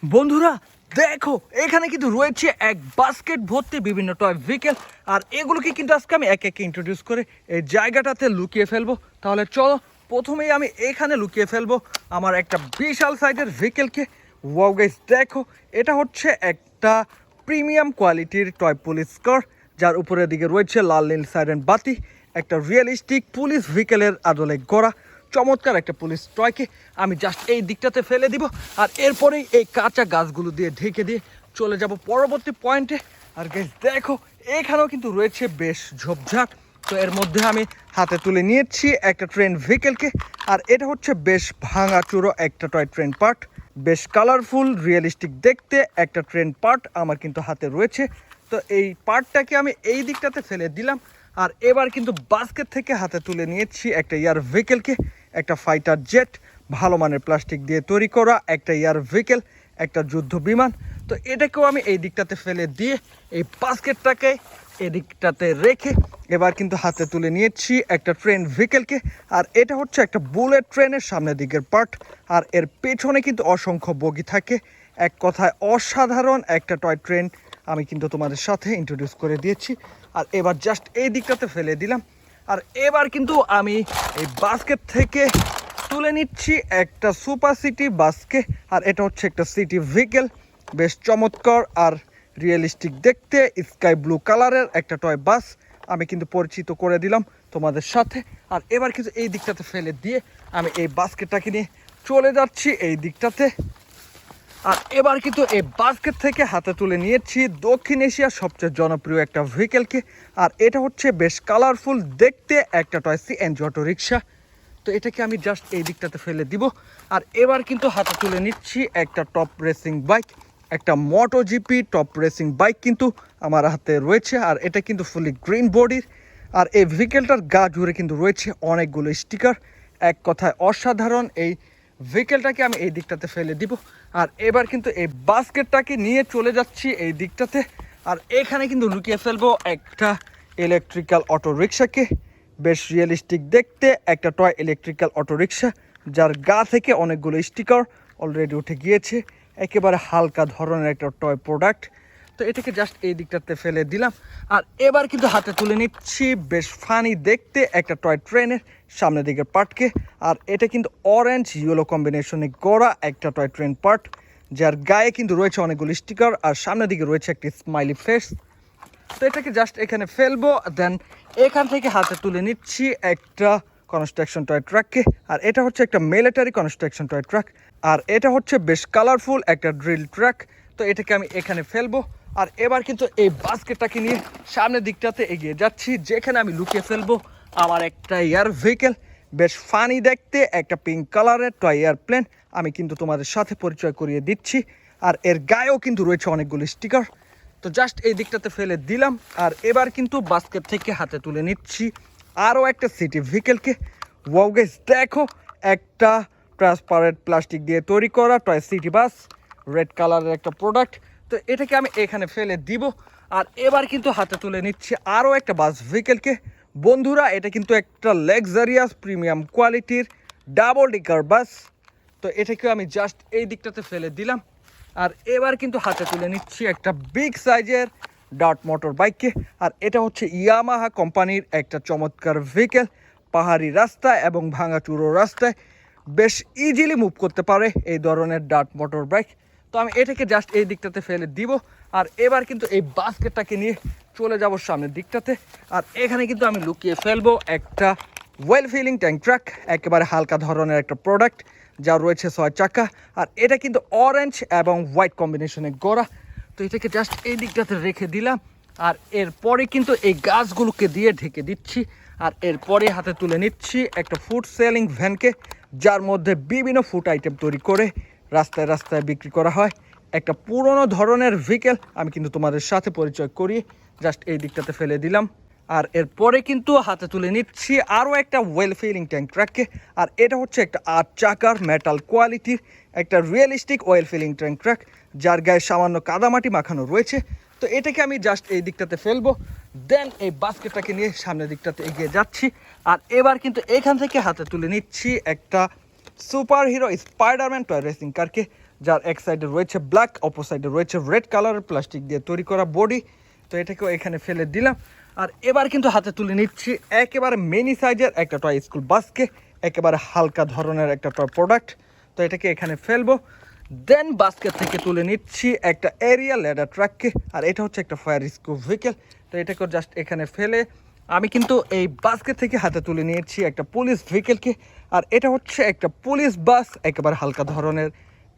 বন্ধুরা দেখো এখানে কিন্তু রয়েছে এক বাস্কেট ভর্তি বিভিন্ন টয় ভেহিকেল, আর এগুলোকে কিন্তু আজকে আমি একে একে ইন্ট্রোডিউস করে এই জায়গাটাতে লুকিয়ে ফেলবো। তাহলে চলো প্রথমেই আমি এখানে লুকিয়ে ফেলবো আমার একটা বিশাল সাইজের ভেহিকেলকে। ওয়াও গাইস দেখো, এটা হচ্ছে একটা প্রিমিয়াম কোয়ালিটির টয় পুলিশ কার, যার উপরের দিকে রয়েছে লাল নীল সাইরেন বাতি। একটা রিয়েলিস্টিক পুলিশ ভেহিকেলের আদলে গড়া চমৎকার একটা পুলিশ টয়কে আমি জাস্ট এই দিকটাতে ফেলে দিব, আর এরপরেই এই কাঁচা গাছগুলো দিয়ে ঢেকে দিয়ে চলে যাব পরবর্তী পয়েন্টে। আর গাইস দেখো এখানেও কিন্তু রয়েছে বেশ ঝোপঝাড়, তো এর মধ্যে আমি হাতে তুলে নিয়েছি একটা ট্রেন ভেহিকেলকে। আর এটা হচ্ছে বেশ ভাঙাচুরো একটা টয় ট্রেন পার্ট, বেশ কালারফুল রিয়েলিস্টিক দেখতে একটা ট্রেন পার্ট আমার কিন্তু হাতে রয়েছে। তো এই পার্টটাকে আমি এই দিকটাতে ফেলে দিলাম। আর এবার কিন্তু বাস্কেট থেকে হাতে তুলে নিয়েছি একটা এয়ার ভেহিকেলকে, একটা ফাইটার জেট, ভালো মানের প্লাস্টিক দিয়ে তৈরি করা একটা এয়ার ভেহিকেল, একটা যুদ্ধ বিমান। তো এটাকেও আমি এই দিকটাতে ফেলে দিয়ে এই বাস্কেটটাকে এদিকটাতে রেখে এবার কিন্তু হাতে তুলে নিয়েছি একটা ট্রেন ভেহিকেলকে। আর এটা হচ্ছে একটা বুলেট ট্রেনের সামনের দিকের পার্ট, আর এর পেছনে কিন্তু অসংখ্য বগি থাকে। এক কথায় অসাধারণ একটা টয় ট্রেন আমি কিন্তু তোমাদের সাথে ইন্ট্রোডিউস করে দিয়েছি। আর এবার জাস্ট এই দিকটাতে ফেলে দিলাম। আর এবার কিন্তু আমি এই বাস্কেট থেকে তুলে নিচ্ছি একটা সুপার সিটি বাসকে। আর এটা হচ্ছে একটা সিটি ভেহিকেল, বেশ চমৎকার আর রিয়েলিস্টিক দেখতে স্কাই ব্লু কালারের একটা টয় বাস আমি কিন্তু পরিচিত করে দিলাম তোমাদের সাথে। আর এবার কিন্তু এই দিকটাতে ফেলে দিয়ে আমি এই বাস্কেটটাকে নিয়ে চলে যাচ্ছি এই দিকটাতে। আর এবার কিন্তু এই বাস্কেট থেকে হাতে তুলে নিয়েছি দক্ষিণ এশিয়ার সবচেয়ে জনপ্রিয় একটা ভেহিকেলকে। আর এটা হচ্ছে বেশ কালারফুল দেখতে একটা টয় সিএনজি অটো রিক্সা। তো এটাকে আমি জাস্ট এই দিকটাতে ফেলে দিব। আর এবার কিন্তু হাতে তুলে নিচ্ছি একটা টপ রেসিং বাইক, একটা মোটো জিপি টপ রেসিং বাইক কিন্তু আমার হাতে রয়েছে। আর এটা কিন্তু ফুলি গ্রিন বডির, আর এই ভেহিকেলটার গা জুড়ে কিন্তু রয়েছে অনেকগুলো স্টিকার। এক কথায় অসাধারণ এই ভেহিকেলটাকে আমি এই দিকটাতে ফেলে দিব। আর এবার কিন্তু এই বাস্কেটটাকে নিয়ে চলে যাচ্ছি এই দিকটাতে। আর এখানে কিন্তু লুকিয়ে ফেলবো একটা ইলেকট্রিক্যাল অটো রিক্সাকে, বেশ রিয়েলিস্টিক দেখতে একটা টয় ইলেকট্রিক্যাল অটো রিক্সা, যার গা থেকে অনেকগুলো স্টিকার অলরেডি উঠে গিয়েছে। একেবারে হালকা ধরনের একটা টয় প্রোডাক্ট। তো এটাকে জাস্ট এই দিকটাতে ফেলে দিলাম। আর এবার কিন্তু হাতে তুলে নিচ্ছি বেশ ফানি দেখতে একটা টয় ট্রেনের সামনের দিকের পার্টকে। আর এটা কিন্তু অরেঞ্জ ইয়েলো কম্বিনেশনে গড়া একটা টয় ট্রেন পার্ট, যার গায়ে কিন্তু রয়েছে অনেকগুলো স্টিকার, আর সামনের দিকে রয়েছে একটি স্মাইলি ফেস। তো এটাকে জাস্ট এখানে ফেলবো। দেন এখান থেকে হাতে তুলে নিচ্ছি একটা কনস্ট্রাকশন টয় ট্রাককে। আর এটা হচ্ছে একটা মিলিটারি কনস্ট্রাকশন টয় ট্রাক, আর এটা হচ্ছে বেশ কালারফুল একটা ড্রিল ট্রাক। তো এটাকে আমি এখানে ফেলবো। আর এবার কিন্তু এই বাস্কেটটাকে নিয়ে সামনের দিকটাতে এগিয়ে যাচ্ছি, যেখানে আমি লুকিয়ে ফেলবো আমার একটা এয়ার ভেহিকেল, বেশ ফানি দেখতে একটা পিঙ্ক কালারের টয় এয়ারপ্লেন আমি কিন্তু তোমাদের সাথে পরিচয় করিয়ে দিচ্ছি। আর এর গায়েও কিন্তু রয়েছে অনেকগুলো স্টিকার। তো জাস্ট এই দিকটাতে ফেলে দিলাম। আর এবার কিন্তু বাস্কেট থেকে হাতে তুলে নিচ্ছি আরও একটা সিটি ভেহিকেলকে। ওয়াও গাইস দেখো, একটা ট্রান্সপারেন্ট প্লাস্টিক দিয়ে তৈরি করা টয় সিটি বাস, রেড কালারের একটা প্রোডাক্ট। তো এটাকে আমি এখানে ফেলে দিব। আর এবার কিন্তু হাতে তুলে নিচ্ছি আরও একটা বাস ভেহিকেলকে। বন্ধুরা এটা কিন্তু একটা লাক্সারিয়াস প্রিমিয়াম কোয়ালিটির ডাবল ডিকার বাস। তো এটাকেও আমি জাস্ট এই দিকটাতে ফেলে দিলাম। আর এবার কিন্তু হাতে তুলে নিচ্ছি একটা বিগ সাইজের ডার্ট মোটর বাইককে। আর এটা হচ্ছে ইয়ামাহা কোম্পানির একটা চমৎকার ভেহিকেল, পাহাড়ি রাস্তায় এবং ভাঙাচুরো রাস্তায় বেশ ইজিলি মুভ করতে পারে এই ধরনের ডার্ট মোটর বাইক। তো আমি এটাকে জাস্ট এই দিকটাতে ফেলে দিব। আর এবার কিন্তু এই বাস্কেটটাকে নিয়ে চলে যাব সামনের দিকটাতে। আর এখানে কিন্তু আমি লুকিয়ে ফেলবো একটা ওয়েল ফিলিং ট্যাঙ্ক ট্রাক, একেবারে হালকা ধরনের একটা প্রোডাক্ট, যা রয়েছে 6 চাকা। আর এটা কিন্তু অরেঞ্জ এবং হোয়াইট কম্বিনেশনে গড়া। তো এটাকে জাস্ট এই দিকটাতে রেখে দিলাম। আর এরপরে কিন্তু এই গাছগুলোকে দিয়ে ঢেকে দিচ্ছি। আর এরপরে হাতে তুলে নিচ্ছি একটা ফুড সেলিং ভ্যানকে, যার মধ্যে বিভিন্ন ফুড আইটেম তৈরি করে রাস্তায় রাস্তায় বিক্রি করা হয়। একটা পুরনো ধরনের ভেহিকেল আমি কিন্তু তোমাদের সাথে পরিচয় করি, জাস্ট এই দিকটাতে ফেলে দিলাম। আর এরপরে কিন্তু হাতে তুলে নিচ্ছি আরও একটা ওয়েল ফিলিং ট্যাঙ্ক ট্রাককে। আর এটা হচ্ছে একটা 8 চাকার মেটাল কোয়ালিটির একটা realistic oil filling tank truck, যার গায়ে সামান্য কাদামাটি মাখানো রয়েছে। তো এটাকে আমি জাস্ট এই দিকটাতে ফেলবো। দেন এই বাস্কেটটাকে নিয়ে সামনের দিকটাতে এগিয়ে যাচ্ছি। আর এবার কিন্তু এখান থেকে হাতে তুলে নিচ্ছি একটা superhero Spiderman toy racing কারকে, যার এক সাইডে রয়েছে ব্ল্যাক, অপর সাইডে রয়েছে রেড কালারের প্লাস্টিক দিয়ে তৈরি করা বডি। তো এটাকেও এখানে ফেলে দিলাম। আর এবার কিন্তু হাতে তুলে নিচ্ছি একেবারে মিনি সাইজের একটা টয় স্কুল বাসকে, একেবারে হালকা ধরনের একটা টয় প্রোডাক্ট। তো এটাকে এখানে ফেলবো। দেন বাস্কেট থেকে তুলে নিচ্ছি একটা এরিয়া ল্যাডার ট্রাককে, আর এটা হচ্ছে একটা ফায়ার রেস্কিউ ভেহিকেল। তো এটাকে জাস্ট এখানে ফেলে আমি কিন্তু এই বাস্কেট থেকে হাতে তুলে নিয়েছি একটা পুলিশ ভেহিকেলকে, আর এটা হচ্ছে একটা পুলিশ বাস, একেবারে হালকা ধরনের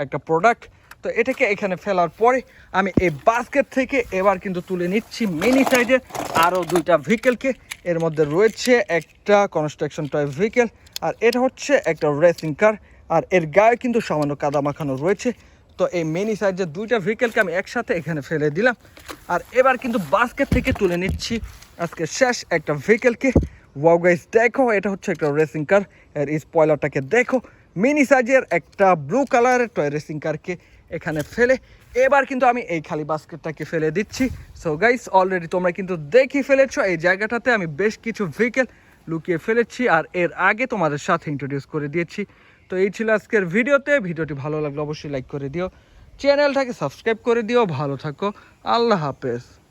একটা প্রোডাক্ট। তো এটাকে এখানে ফেলার পরে আমি এই বাস্কেট থেকে এবার কিন্তু তুলে নিচ্ছি মিনি সাইজের আরও দুইটা ভেহিকেলকে। এর মধ্যে রয়েছে একটা কনস্ট্রাকশন টয় ভেহিকেল, আর এটা হচ্ছে একটা রেসিং কার, আর এর গায়ে কিন্তু সামান্য কাদা মাখানো রয়েছে। তো এই মিনি সাইজের দুইটা ভেহিকেলকে আমি একসাথে এখানে ফেলে দিলাম। আর এবার কিন্তু বাস্কেট থেকে তুলে নিচ্ছি আজকে শেষ একটা ভেহিকেলকে। ওয়াও গাইস, দেখো এটা হচ্ছে একটা রেসিং কার, এর স্পয়লারটাকে দেখো। মিনি সাইজের একটা ব্লু কালারের টয় রেসিং কারকে এখানে ফেলে এবার কিন্তু আমি এই খালি বাস্কেটটাকে ফেলে দিচ্ছি। সো গাইস, অলরেডি তোমরা কিন্তু দেখে ফেলেছো এই জায়গাটাতে আমি বেশ কিছু ভেহিকেল লুকিয়ে ফেলেছি, আর এর আগে তোমাদের সাথে ইন্ট্রোডিউস করে দিয়েছি। তো এই ছিল আজকের ভিডিওটি ভালো লাগলে অবশ্যই লাইক করে দিও, চ্যানেলটাকে সাবস্ক্রাইব করে দিও। ভালো থাকো, আল্লাহ হাফেজ।